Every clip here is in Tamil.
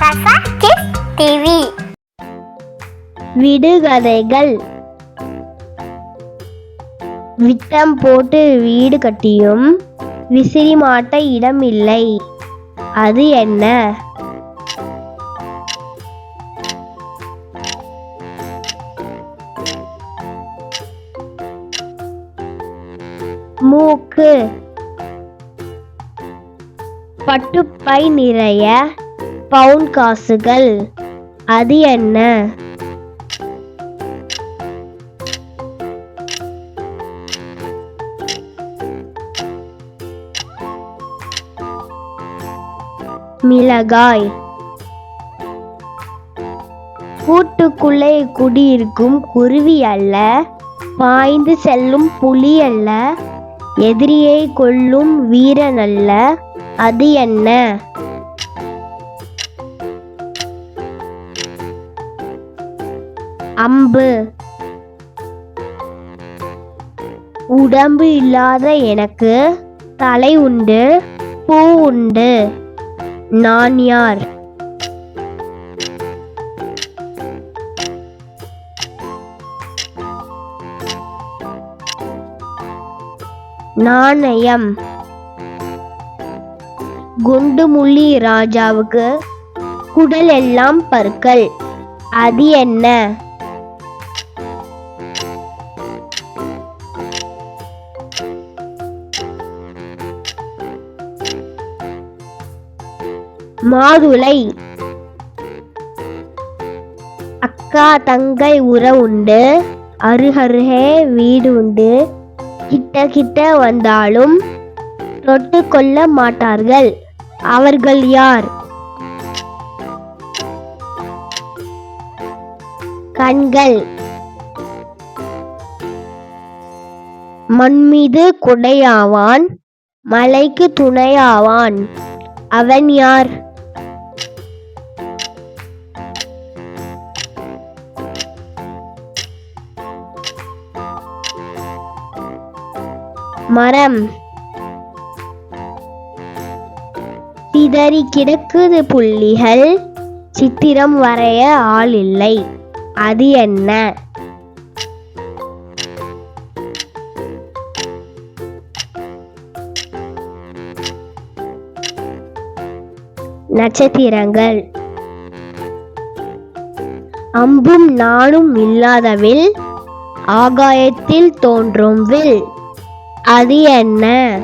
கசா கிட்ஸ் டிவி. விடுகதைகள். விட்டம் போட்டு வீடு கட்டியும் விசிறி மாட்ட இடம் இல்லை. அது என்ன? மூக்கு. பட்டுப்பை நிறைய பவுன் காசுகள். அது என்ன? மிளகாய். கூட்டுக்குள்ளே குடியிருக்கும் குருவி அல்ல, பாய்ந்து செல்லும் புலி அல்ல, எதிரியை கொல்லும் வீரன் அல்ல. அது என்ன? அம்பு. உடம்பு இல்லாத எனக்கு தலை உண்டு, பூ உண்டு. நான் யார்? நாணயம். குண்டுமுள்ளி ராஜாவுக்கு குடல் எல்லாம் பற்கள். அது என்ன? மாதுளை. அக்கா தங்கை உறவு உண்டு, அருகருகே வீடு உண்டு. கிட்ட கிட்ட வந்தாலும் தொட்டு கொள்ள மாட்டார்கள். அவர்கள் யார்? கண்கள். மண் மீது குடையாவான், மலைக்கு துணையாவான். அவன் யார்? மரம். சிதறி கிடக்குது புள்ளிகள், சித்திரம் வரைய ஆள் இல்லை. அது என்ன? நட்சத்திரங்கள். அம்பும் நானும் இல்லாத வில், ஆகாயத்தில் தோன்றும் வில். அது என்ன?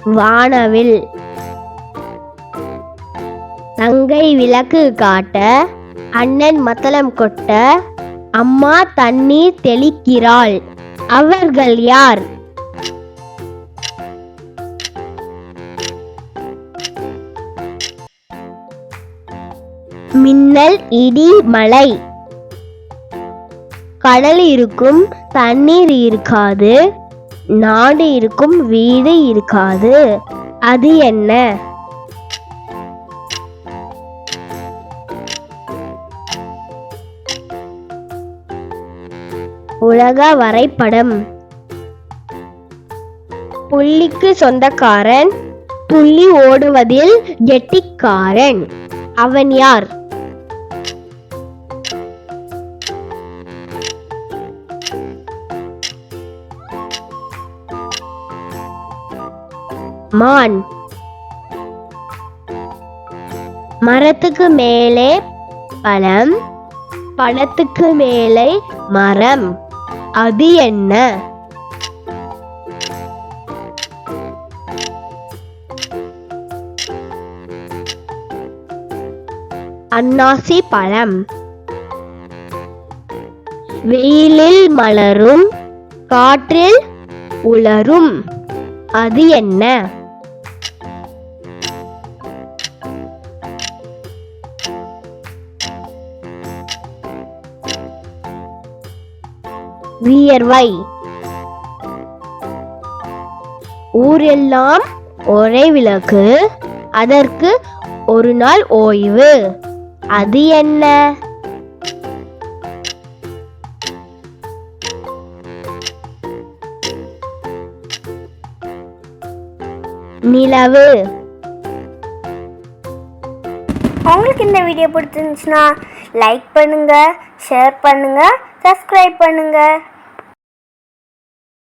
வானவில். தங்கை விளக்கு காட்ட, அண்ணன் மத்தளம் கொட்ட, அம்மா தண்ணீர் தெளிக்கிறாள். அவர்கள் யார்? மின்னல், இடி, மழை. கடல் இருக்கும், தண்ணீர் இருக்காது. நாடு இருக்கும், வீடு இருக்காது. அது என்ன? உலக வரைபடம். புள்ளிக்கு சொந்தக்காரன், துள்ளி ஓடுவதில் கெட்டிக்காரன். அவன் யார்? மான். மரத்துக்கு மேலே பழம், பழத்துக்கு மேலே மரம். அது என்ன? அன்னாசி பழம். வெயிலில் மலரும், காற்றில் உலரும். அது என்ன? வியர்வை. ஊரெல்லாம் ஒரே விளக்கு, அதற்கு ஒரு நாள் ஓய்வு. அது என்ன? நிலவு. உங்களுக்கு இந்த வீடியோ பிடிச்சிருந்துச்சுன்னா லைக் பண்ணுங்க, ஷேர் பண்ணுங்க, சப்ஸ்கிரைப் பண்ணுங்க.